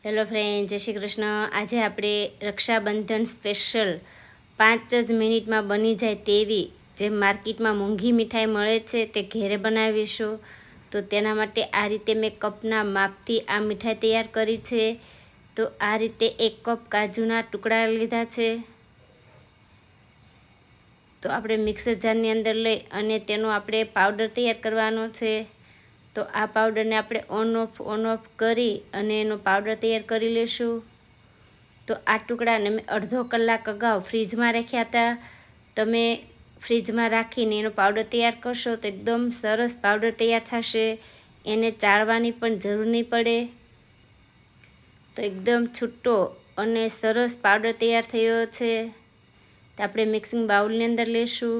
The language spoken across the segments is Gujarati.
હેલો ફ્રેન્ડ, જય શ્રી કૃષ્ણ. આજે આપણે રક્ષાબંધન સ્પેશિયલ 5 જ મિનિટમાં બની જાય તેવી જે માર્કેટમાં મોંઘી મીઠાઈ મળે છે તે ઘેરે બનાવીશું. તો તેના માટે આ રીતે મેં કપના માપથી આ મીઠાઈ તૈયાર કરી છે. તો આ રીતે 1 કપ કાજુના ટુકડા લીધા છે. તો આપણે મિક્સર જારની અંદર લઈ અને તેનો આપણે પાવડર તૈયાર કરવાનો છે. તો આ પાવડરને આપણે ઓન ઓફ કરી અને એનો પાવડર તૈયાર કરી લઈશું. તો આ ટુકડાને મેં અડધો કલાક અગાઉ ફ્રીજમાં રાખ્યા હતા. તમે ફ્રીજમાં રાખીને એનો પાવડર તૈયાર કરશો તો એકદમ સરસ પાવડર તૈયાર થશે. એને ચાળવાની પણ જરૂર નહીં પડે. તો એકદમ છૂટો અને સરસ પાવડર તૈયાર થયો છે. તો આપણે મિક્સિંગ બાઉલની અંદર લઈશું.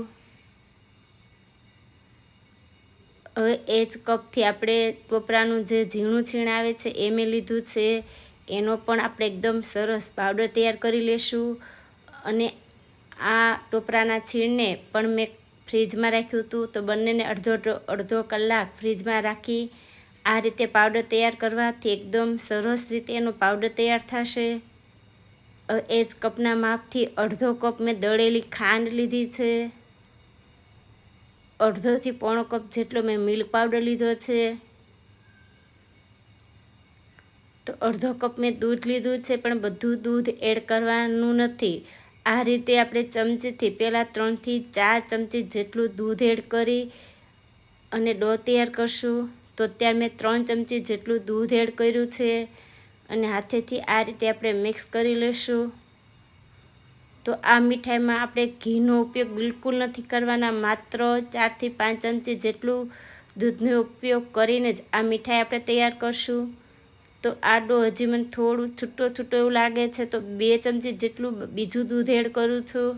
હવે એ જ કપથી આપણે ટોપરાનું જે ઝીણું છીણ આવે છે એ મેં લીધું છે. એનો પણ આપણે એકદમ સરસ પાવડર તૈયાર કરી લઈશું. અને આ ટોપરાના છીણને પણ મેં ફ્રીજમાં રાખ્યું હતું. તો બંનેને અડધો કલાક ફ્રીજમાં રાખી આ રીતે પાવડર તૈયાર કરવાથી એકદમ સરસ રીતે એનો પાવડર તૈયાર થશે. એ જ કપના માપથી અડધો કપ મેં દળેલી ખાંડ લીધી છે. અડધોથી પોણો કપ જેટલો મેં મિલ્ક પાવડર લીધો છે. તો અડધો કપ મેં દૂધ લીધું છે, પણ બધું દૂધ એડ કરવાનું નથી. આ રીતે આપણે ચમચીથી પહેલાં 3 થી 4 ચમચી જેટલું દૂધ એડ કરી અને ડો તૈયાર કરશું. તો અત્યારે મેં 3 ચમચી જેટલું દૂધ એડ કર્યું છે અને હાથેથી આ રીતે આપણે મિક્સ કરી લઈશું. તો આ મીઠાઈમાં આપણે ઘીનો ઉપયોગ બિલકુલ નથી કરવાના. માત્ર 4 થી 5 ચમચી જેટલું દૂધનો ઉપયોગ કરીને જ આ મીઠાઈ આપણે તૈયાર કરશું. તો આ ડો હજી મને થોડું છૂટો એવું લાગે છે, તો 2 ચમચી જેટલું બીજું દૂધ એડ કરું છું.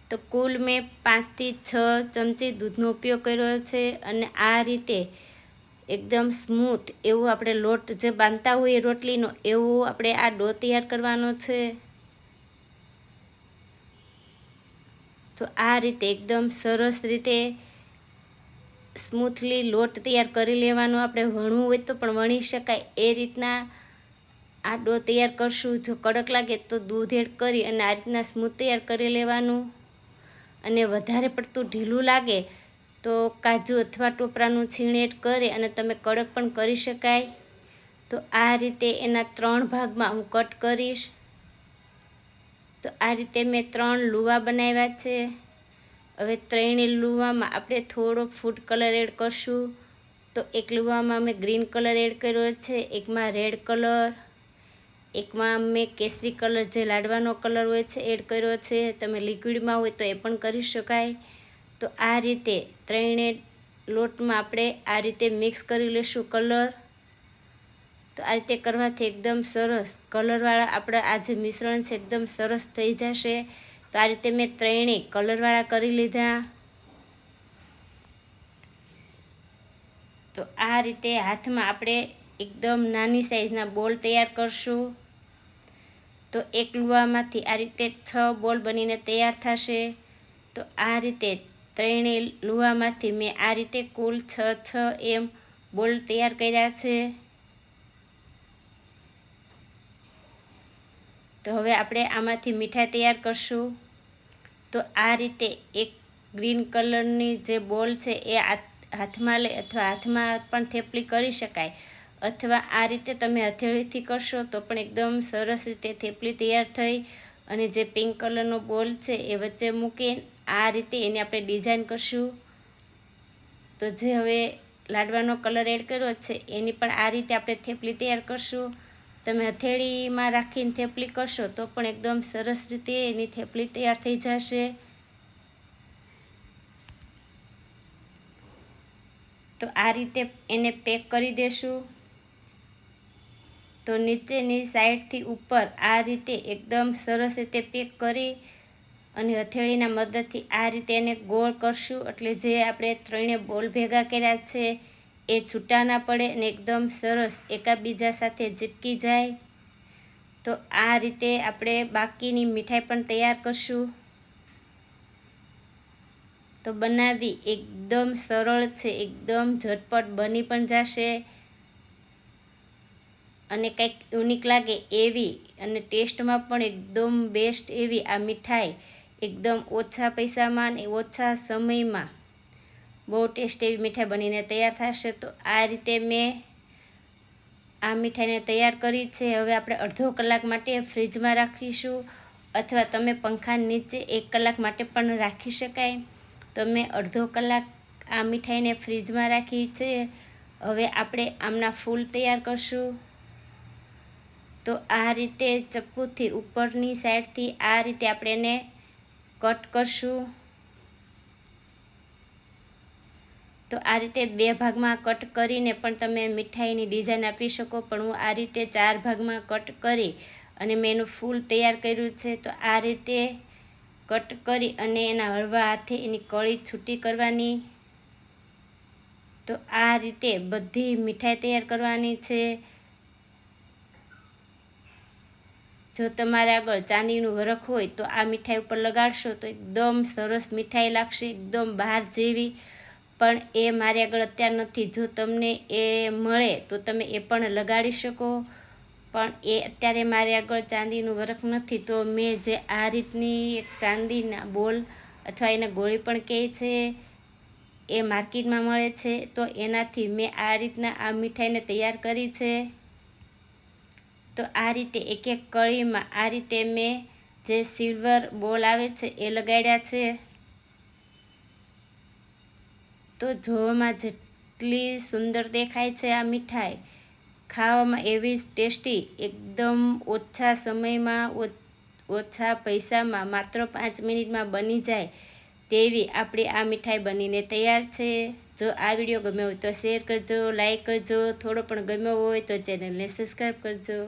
તો કુલ મેં 5 થી 6 ચમચી દૂધનો ઉપયોગ કર્યો છે. અને આ રીતે એકદમ સ્મૂથ એવું આપણે લોટ જે બાંધતા હોઈએ રોટલીનો, એવો આપણે આ ડો તૈયાર કરવાનો છે. તો આ રીતે એકદમ સરસ રીતે સ્મૂથલી લોટ તૈયાર કરી લેવાનો. આપણે વણવું હોય તો પણ વણી શકાય એ રીતના આ ડો તૈયાર કરશું. જો કડક લાગે તો દૂધ એડ કરી અને આ રીતના સ્મૂથ તૈયાર કરી લેવાનું. અને વધારે પડતું ઢીલું લાગે તો કાજુ અથવા ટોપરાનું છીણ એડ કરી અને તમે કડક પણ કરી શકાય. તો આ રીતે એના 3 ભાગમાં હું કટ કરીશ. તો આ રીતે મેં 3 લુવા બનાવ્યા છે. હવે 3 લુવામાં આપણે થોડો ફૂડ કલર એડ કરશું. તો એક લુવામાં મેં ગ્રીન કલર એડ કર્યો છે, એકમાં રેડ કલર, એકમાં મેં કેસરી કલર જે લાડવાનો કલર હોય છે એડ કર્યો છે. તમે લિક્વિડમાં હોય તો એ પણ કરી શકાય. તો આ રીતે 3 લોટમાં આપણે આ રીતે મિક્સ કરી લઈશું કલર. તો આ રીતે કરવાથી એકદમ સરસ કલરવાળા આપણા આ જે મિશ્રણ છે એકદમ સરસ થઈ જશે. તો આ રીતે મેં 3 કલરવાળા કરી લીધા. તો આ રીતે હાથમાં આપણે એકદમ નાની સાઈઝના બોલ તૈયાર કરશું. તો એક લુવામાંથી આ રીતે 6 બોલ બનીને તૈયાર થશે. તો આ રીતે 3 લુવામાંથી મેં આ રીતે કુલ 6 એમ બોલ તૈયાર કર્યા છે. તો હવે આપણે આમાંથી મીઠાઈ તૈયાર કરશું. તો આ રીતે એક ગ્રીન કલરની જે બોલ છે એ હાથમાં લઈ અથવા હાથમાં પણ થેપલી કરી શકાય, અથવા આ રીતે તમે હથેળીથી કરશો તો પણ એકદમ સરસ રીતે થેપલી તૈયાર થઈ. અને જે પિંક કલરનો બોલ છે એ વચ્ચે મૂકીને આ રીતે એની આપણે ડિઝાઇન કરશું. તો જે હવે લાડવાનો કલર એડ કર્યો છે એની પણ આ રીતે આપણે થેપલી તૈયાર કરશું. તમે હથેળીમાં રાખીને થેપલી કરશો તો પણ એકદમ સરસ રીતે એની થેપલી તૈયાર થઈ જશે. તો આ રીતે એને પેક કરી દેશું. તો નીચેની સાઈડથી ઉપર આ રીતે એકદમ સરસ રીતે પેક કરી અને હથેળીના મદદથી આ રીતે એને ગોળ કરશું. એટલે જે આપણે 3 બોલ ભેગા કર્યા છે એ છૂટા ના પડે અને એકદમ સરસ એકાબીજા સાથે ચીપકી જાય. તો આ રીતે આપણે બાકીની મીઠાઈ પણ તૈયાર કરશું. તો બનાવવી એકદમ સરળ છે, એકદમ ઝટપટ બની પણ જશે. અને કંઈક યુનિક લાગે એવી અને ટેસ્ટમાં પણ એકદમ બેસ્ટ એવી આ મીઠાઈ એકદમ ઓછા પૈસામાં અને ઓછા સમયમાં બહુ ટેસ્ટ એવી મીઠાઈ બનીને તૈયાર થશે. તો આ રીતે મેં આ મીઠાઈને તૈયાર કરી છે. હવે આપણે અડધો કલાક માટે ફ્રીજમાં રાખીશું, અથવા તમે પંખા નીચે 1 કલાક માટે પણ રાખી શકાય. તો મેં અડધો કલાક આ મીઠાઈને ફ્રીજમાં રાખી છે. હવે આપણે આમના ફૂલ તૈયાર કરશું. તો આ રીતે ચપ્પુથી ઉપરની સાઈડથી આ રીતે આપણે એને કટ કરશું. તો આ રીતે 2 ભાગમાં કટ કરીને પણ તમે મીઠાઈની ડિઝાઇન આપી શકો, પણ હું આ રીતે 4 ભાગમાં કટ કરી અને મેં એનું ફૂલ તૈયાર કર્યું છે. તો આ રીતે કટ કરી અને એના હળવા હાથે એની કળી છૂટી કરવાની. તો આ રીતે બધી મીઠાઈ તૈયાર કરવાની છે. જો તમારે આગળ ચાંદીનું વરખ હોય તો આ મીઠાઈ ઉપર લગાડશો તો એકદમ સરસ મીઠાઈ લાગશે, એકદમ બહાર જેવી. પણ એ મારી આગળ અત્યારે નથી. જો તમને એ મળે તો તમે એ પણ લગાડી શકો, પણ એ અત્યારે મારી આગળ ચાંદીનું વરખ નથી. તો મેં જે આ રીતની એક ચાંદીના બોલ અથવા એને ગોળી પણ કહે છે, એ માર્કેટમાં મળે છે. તો એનાથી મેં આ રીતના આ મીઠાઈને તૈયાર કરી છે. તો આ રીતે એક એક કળીમાં આ રીતે મેં જે સિલ્વર બોલ આવે છે એ લગાડ્યા છે. તો જોવામાં જેટલી સુંદર દેખાય છે આ મીઠાઈ, ખાવામાં એવી જ ટેસ્ટી, એકદમ ઓછા સમયમાં ઓછા પૈસામાં માત્ર 5 મિનિટમાં બની જાય તેવી આપણી આ મીઠાઈ બનીને તૈયાર છે. જો આ વિડીયો ગમ્યો હોય તો શેર કરજો, લાઈક કરજો. થોડો પણ ગમ્યો હોય તો ચેનલને સબસ્ક્રાઈબ કરજો.